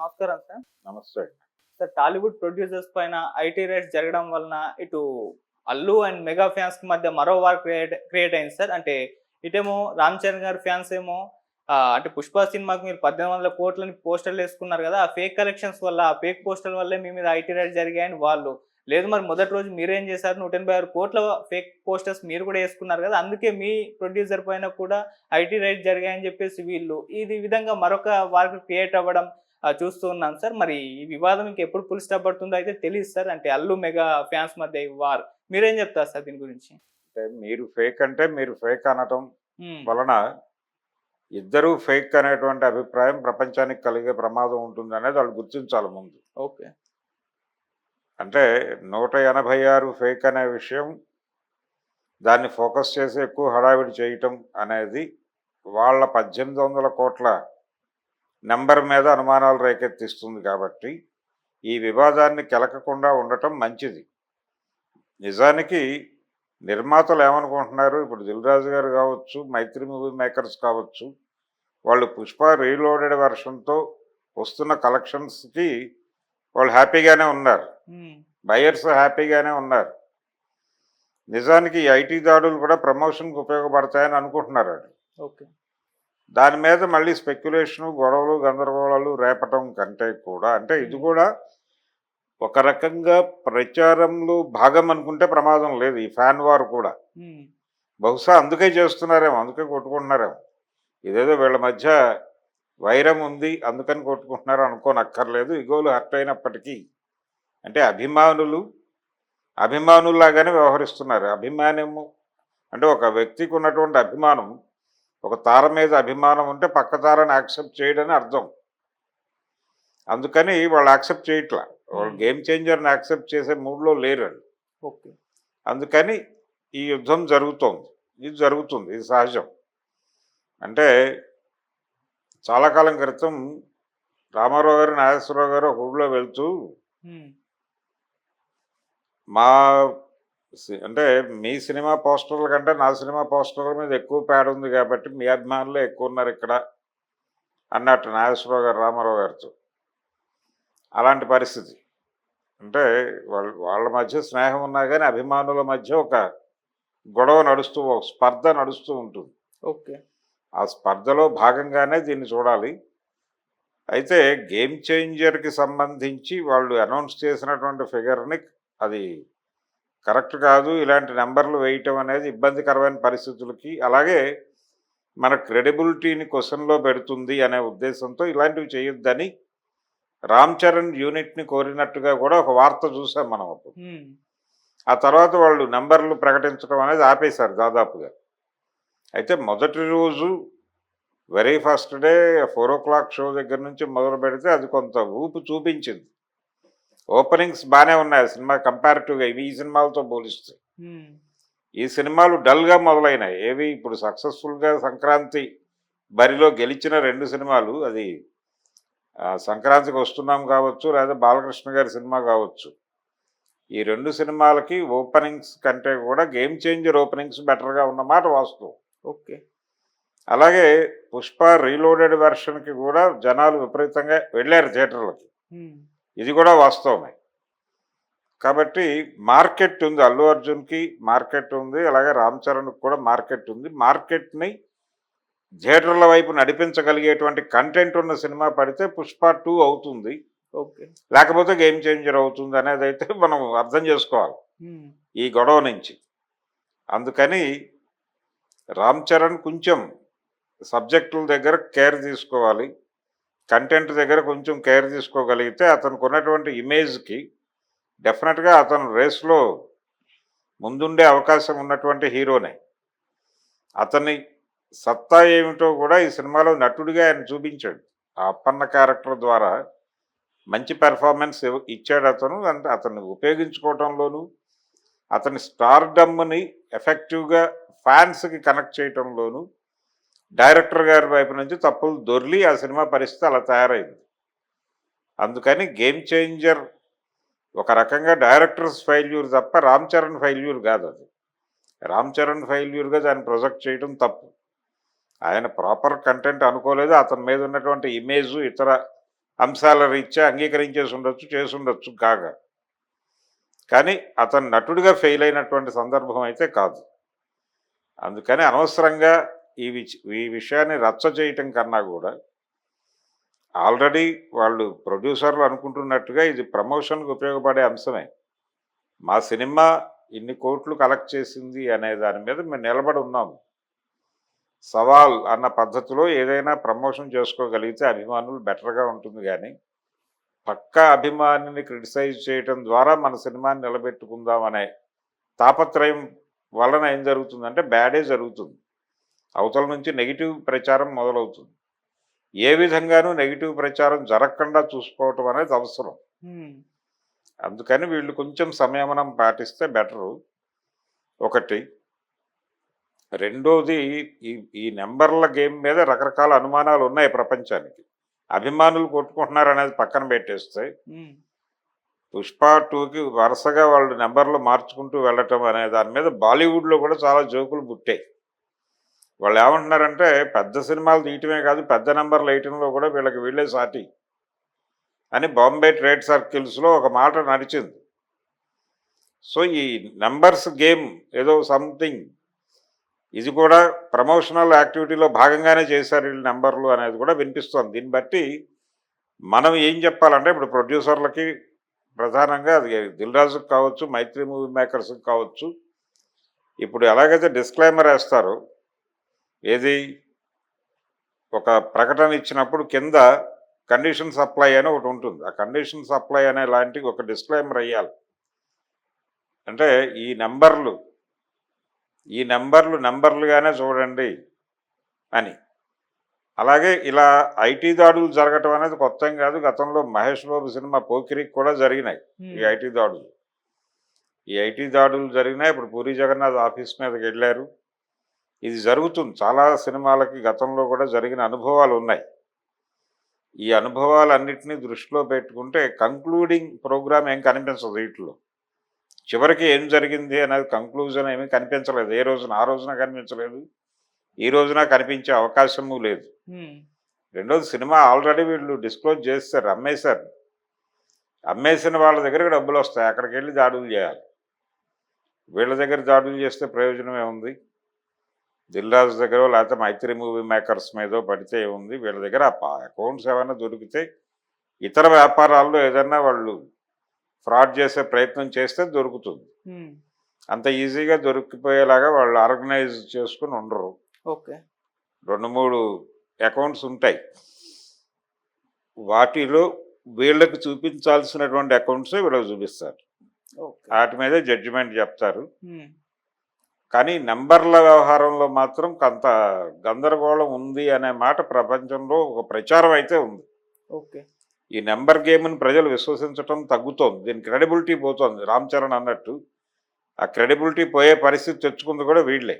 నమస్కారం సార్. నమస్తే. Sir Tollywood producers పైన ఐటీ రైట్స్ జరగడం వలన ఇటు అల్లు అండ్ మెగా ఫ్యాన్స్‌కి మధ్య మరో వార్ క్రియేట్ అయింది సార్. అంటే ఇటేమో రామ్ చరణ్ గారి ఫ్యాన్స్ ఏమో అంటే 'పుష్ప' సినిమాకి మీరు 18,00,00,00,000 పోస్టర్‌లేసుకున్నారు గదా! ఆ ఫేక్ కలెక్షన్స్ వల్ల, ఆ ఫేక్ పోస్టర్‌ల వల్లే మీ మీద ఐటీ రైట్స్ జరిగాయని వాళ్ళు. లేదు మరి మొదటి రోజు మీరేం చేశారు? 186,00,00,000 ఫేక్ పోస్టర్స్ మీరు కూడా యేసుకున్నారు గదా! అందుకే మీ ప్రొడ్యూసర్ పైన కూడా ఐటీ రైట్స్ జరిగాయని జెప్పేసి వీళ్ళు. ఇది విధంగా మరొక వార్ క్రియేట్ అవ్వడం చూస్తూ ఉన్నాం సార్. మరి ఈ వివాదం ఇంకెప్పుడు ఫుల్ స్టాప్ పడుతుందో అయితే తెలీదు సార్. అంటే అల్లు, మెగా ఫ్యాన్స్ మధ్య ఈ వార్. మీరేం చెప్తారు సార్ దీని గురించి? అంటే మీరు ఫేక్ అనటం హ్మ్. వలన ఇద్దరూ ఫేక్ అనేటువంటి అభిప్రాయం ప్రపంచానికి కలిగే ప్రమాదం ఉంటుందనేది వాళ్ళు గుర్తించాలి ముందు. ఓకే. అంటే 186 ఫేక్ అనే విషయం, దాన్ని ఫోకస్ చేసి ఎక్కువ హడావిడి చేయటం అనేది వాళ్ళ 18,00,00,000 నెంబర్ మీద అనుమానాలు రేకెత్తిస్తుంది కాబట్టి ఈ వివాదాన్ని కెలకకుండా ఉండటం మంచిది. నిజానికి నిర్మాతలు ఏమనుకుంటున్నారు, ఇప్పుడు దిల్ రాజు గారు కావచ్చు, మైత్రి మూవీ మేకర్స్ కావచ్చు, వాళ్ళు 'పుష్ప' రీలోడెడ్ వెర్షన్తో వస్తున్న కలెక్షన్స్కి వాళ్ళు హ్యాపీగానే ఉన్నారు, హ్మ్. బయర్స్ హ్యాపీగానే ఉన్నారు. నిజానికి ఈ ఐటీ దాడులు కూడా ప్రమోషన్కి ఉపయోగపడతాయని అనుకుంటున్నారు వాళ్ళు. ఓకే. దాని మీద మళ్ళీ స్పెక్యులేషను, గొడవలు, గందరగోళాలు రేపటం కంటే కూడా, అంటే ఇది కూడా ఒక రకంగా ప్రచారంలో భాగం అనుకుంటే ప్రమాదం లేదు. ఈ ఫ్యాన్ వార్ కూడా హ్మ్. బహుశా అందుకే చేస్తున్నారేమో, అందుకే కొట్టుకుంటున్నారేమో. ఇదేదో వీళ్ళ మధ్య వైరం ఉంది అందుకని కొట్టుకుంటున్నారు అనుకోనక్కర్లేదు. ఇగోలు హర్ట్ అయినప్పటికీ, అంటే అభిమానుల్లాగానే వ్యవహరిస్తున్నారు. అభిమానము అంటే ఒక వ్యక్తికి ఉన్నటువంటి అభిమానం, ఒక తార మీద అభిమానం ఉంటే పక్క తారని యాక్సెప్ట్ చేయడని అర్థం. అందుకని వాళ్ళు యాక్సెప్ట్ చేయట్లా. వాళ్ళు గేమ్ చేంజర్ని యాక్సెప్ట్ చేసే మూడ్లో లేరు వాళ్ళు. ఓకే. అందుకని ఈ యుద్ధం జరుగుతోంది. ఇది జరుగుతుంది, ఇది సహజం. అంటే చాలా కాలం క్రితం రామారావు గారు, నాగేశ్వరరావు గారు ఒక ఊళ్ళో వెళ్తూ, హ్మ్. మా అంటే మీ సినిమా పోస్టర్ల కంటే నా సినిమా పోస్టర్ల మీద ఎక్కువ పేడ ఉంది కాబట్టి మీ అభిమానులే ఎక్కువ ఉన్నారు ఇక్కడ అన్నట్టు నాగేశ్వరరావు గారు రామారావు గారితో. అలాంటి పరిస్థితి. అంటే వాళ్ళ మధ్య స్నేహం ఉన్నా కానీ అభిమానుల మధ్య ఒక గొడవ నడుస్తూ, ఒక స్పర్ధ నడుస్తూ ఉంటుంది. ఓకే. ఆ స్పర్ధలో భాగంగానే దీన్ని చూడాలి. అయితే గేమ్ చేంజర్కి సంబంధించి వాళ్ళు అనౌన్స్ చేసినటువంటి ఫిగర్ని అది కరెక్ట్ కాదు, ఇలాంటి నెంబర్లు వేయటం అనేది ఇబ్బందికరమైన పరిస్థితులకి, అలాగే మన క్రెడిబిలిటీని క్వశ్చన్లో పెడుతుంది అనే ఉద్దేశంతో ఇలాంటివి చేయొద్దని రామ్ చరణ్ యూనిట్ని కోరినట్టుగా కూడా ఒక వార్త చూసాం మనం అప్పుడు. హ్మ్. ఆ తర్వాత వాళ్ళు నెంబర్లు ప్రకటించడం అనేది ఆపేశారు దాదాపుగా. అయితే మొదటి రోజు వెరీ ఫస్ట్ డే 4:00 షో దగ్గర నుంచి మొదలు పెడితే అది కొంత ఊపు చూపించింది. ఓపెనింగ్స్ బాగానే ఉన్నాయి ఆ సినిమా కంపారిటివ్గా ఈ సినిమాలతో పోలిస్తే. హ్మ్. ఈ సినిమాలు డల్గా మొదలైనాయి. ఏవి ఇప్పుడు సక్సెస్ఫుల్గా సంక్రాంతి బరిలో గెలిచిన 2 సినిమాలు, అది సంక్రాంతికి వస్తున్నాం కావచ్చు, లేదా బాలకృష్ణ గారి సినిమా కావచ్చు, ఈ 2 సినిమాలకి ఓపెనింగ్స్ కంటే కూడా గేమ్ చేంజర్ ఓపెనింగ్స్ బెటర్గా ఉన్నమాట వాస్తవం. ఓకే. అలాగే 'పుష్ప' రీలోడెడ్ వెర్షన్కి కూడా జనాలు విపరీతంగా వెళ్ళారు థియేటర్లకి. హ్మ్. ఇది కూడా వాస్తవమే. కాబట్టి మార్కెట్ ఉంది, అల్లు అర్జున్కి మార్కెట్ ఉంది, అలాగే రామ్ చరణ్కి కూడా మార్కెట్ ఉంది. మార్కెట్ని థియేటర్ల వైపు నడిపించగలిగేటువంటి కంటెంట్ ఉన్న సినిమా పడితే 'పుష్ప 2' అవుతుంది, ఓకే. లేకపోతే గేమ్ చేంజర్ అవుతుంది అనేది అయితే మనం అర్థం చేసుకోవాలి హ్మ్. ఈ గొడవ నుంచి. అందుకని రామ్ చరణ్ కొంచెం సబ్జెక్టుల దగ్గర కేర్ తీసుకోవాలి, కంటెంట్ దగ్గర కొంచెం కేర్ తీసుకోగలిగితే అతనికి ఉన్నటువంటి ఇమేజ్కి డెఫినెట్గా అతను రేస్లో ముందుండే అవకాశం ఉన్నటువంటి హీరోనే. అతని సత్తా ఏమిటో కూడా ఈ సినిమాలో నటుడిగా ఆయన చూపించాడు. ఆ అప్పన్న క్యారెక్టర్ ద్వారా మంచి పెర్ఫార్మెన్స్ ఇచ్చాడు అతను. అంటే అతన్ని ఉపయోగించుకోవటంలోనూ, అతని స్టార్డమ్ని ఎఫెక్టివ్గా ఫ్యాన్స్కి కనెక్ట్ చేయటంలోనూ డైరెక్టర్ గారి వైపు నుంచి తప్పులు దొర్లి ఆ సినిమా పరిస్థితి అలా తయారైంది. అందుకని గేమ్ చేంజర్ ఒక రకంగా డైరెక్టర్స్ ఫెయిల్యూర్ తప్ప రామ్ చరణ్ ఫెయిల్యూర్ కాదు. అది రామ్ చరణ్ ఫెయిల్యూర్గా దాన్ని ప్రొజెక్ట్ చేయడం తప్పు. ఆయన ప్రాపర్ కంటెంట్ అనుకోలేదు, అతని మీద ఉన్నటువంటి ఇమేజు, ఇతర అంశాల రీత్యా అంగీకరించేసి ఉండొచ్చు, చేసి ఉండొచ్చు కాగా. కానీ అతను నటుడిగా ఫెయిల్ అయినటువంటి సందర్భం అయితే కాదు. అందుకని అనవసరంగా ఈ విషయాన్ని రచ్చ చేయటం కన్నా కూడా ఆల్రెడీ వాళ్ళు ప్రొడ్యూసర్లు అనుకుంటున్నట్టుగా ఇది ప్రమోషన్కి ఉపయోగపడే అంశమే. మా సినిమా ఇన్ని కోట్లు కలెక్ట్ చేసింది అనే దాని మీద మేము నిలబడి ఉన్నాము. సవాల్ అన్న పద్ధతిలో ఏదైనా ప్రమోషన్ చేసుకోగలిగితే అభిమానులు బెటర్గా ఉంటుంది. కానీ పక్కా అభిమానిని క్రిటిసైజ్ చేయటం ద్వారా మన సినిమాని నిలబెట్టుకుందాం అనే తాపత్రయం వలన ఏం జరుగుతుందంటే బ్యాడే జరుగుతుంది. అవతల నుంచి నెగిటివ్ ప్రచారం మొదలవుతుంది. ఏ విధంగానూ నెగిటివ్ ప్రచారం జరగకుండా చూసుకోవటం అనేది అవసరం. అందుకని వీళ్ళు కొంచెం సంయమనం పాటిస్తే బెటరు. ఒకటి. రెండోది, ఈ నెంబర్ల గేమ్ మీద రకరకాల అనుమానాలు ఉన్నాయి ప్రపంచానికి. అభిమానులు కొట్టుకుంటున్నారు అనేది పక్కన పెట్టేస్తే పుష్ప 2కి వరుసగా వాళ్ళు నెంబర్లు మార్చుకుంటూ వెళ్ళటం అనే దాని మీద బాలీవుడ్లో కూడా చాలా జోకులు పుట్టాయి. వాళ్ళు ఏమంటున్నారంటే పెద్ద సినిమాలు తీయటమే కాదు, పెద్ద నెంబర్లు వేయటంలో కూడా వీళ్ళే సాటి అని బాంబే ట్రేడ్ సర్కిల్స్లో ఒక మాట నడిచింది. సో ఈ నెంబర్స్ గేమ్ ఏదో సంథింగ్ ఇది కూడా ప్రమోషనల్ యాక్టివిటీలో భాగంగానే చేశారు వీళ్ళు నెంబర్లు అనేది కూడా వినిపిస్తోంది. దీన్ని బట్టి మనం ఏం చెప్పాలంటే ఇప్పుడు ప్రొడ్యూసర్లకి ప్రధానంగా అది దిల్ రాజుకి కావచ్చు, మైత్రి మూవీ మేకర్స్కి కావచ్చు, ఇప్పుడు ఎలాగైతే డిస్క్లైమర్ వేస్తారో, ఏది ఒక ప్రకటన ఇచ్చినప్పుడు కింద కండిషన్ సప్లై అని ఒకటి ఉంటుంది. ఆ కండిషన్ సప్లై అనే లాంటి ఒక డిస్క్లైమర్ వేయాలి. అంటే ఈ నెంబర్లుగానే చూడండి అని. అలాగే ఇలా ఐటీ దాడులు జరగటం అనేది కొత్త ఏం కాదు. గతంలో మహేష్ బాబు సినిమా పోకిరికి కూడా జరిగినాయి ఈ ఐటీ దాడులు. జరిగినాయి. ఇప్పుడు పూరి జగన్నాథ్ ఆఫీస్ మీదకి వెళ్ళారు. ఇది జరుగుతుంది. చాలా సినిమాలకి గతంలో కూడా జరిగిన అనుభవాలు ఉన్నాయి. ఈ అనుభవాలన్నింటినీ దృష్టిలో పెట్టుకుంటే కంక్లూడింగ్ ప్రోగ్రామ్ ఏం కనిపించదు వీటిలో. చివరికి ఏం జరిగింది అనేది కంక్లూజన్ ఏమీ కనిపించలేదు. ఏ రోజున ఆ రోజున కనిపించలేదు, ఈ రోజున కనిపించే అవకాశము లేదు. రెండోది, సినిమా ఆల్రెడీ వీళ్ళు డిస్క్లోజ్ చేస్తారు, అమ్మేశారు. అమ్మేసిన వాళ్ళ దగ్గరకు డబ్బులు వస్తాయి, అక్కడికి వెళ్ళి దాడులు చేయాలి. వీళ్ళ దగ్గర దాడులు చేస్తే ప్రయోజనమే ఉంది? దిల్ రాజు దగ్గర లేకపోతే మైత్రి మూవీ మేకర్స్ మీదో పడితే ఏముంది? వీళ్ళ దగ్గర అకౌంట్స్ ఏమైనా దొరికితే ఇతర వ్యాపారాల్లో ఏదైనా వాళ్ళు ఫ్రాడ్ చేసే ప్రయత్నం చేస్తే దొరుకుతుంది. అంత ఈజీగా దొరికిపోయేలాగా వాళ్ళు ఆర్గనైజ్ చేసుకుని ఉండరు. ఓకే. 2-3 అకౌంట్స్ ఉంటాయి. వాటిలో వీళ్ళకి చూపించాల్సినటువంటి అకౌంట్సే వీళ్ళకి చూపిస్తారు. వాటి మీదే జడ్జిమెంట్ చెప్తారు. కానీ నెంబర్ల వ్యవహారంలో మాత్రం కొంత గందరగోళం ఉంది అనే మాట ప్రపంచంలో ఒక ప్రచారం అయితే ఉంది. ఓకే. ఈ నెంబర్ గేమ్ని ప్రజలు విశ్వసించడం తగ్గుతోంది. దీని క్రెడిబిలిటీ పోతోంది. రామ్ చరణ్ అన్నట్టు ఆ క్రెడిబిలిటీ పోయే పరిస్థితి తెచ్చుకుంది కూడా వీళ్ళే.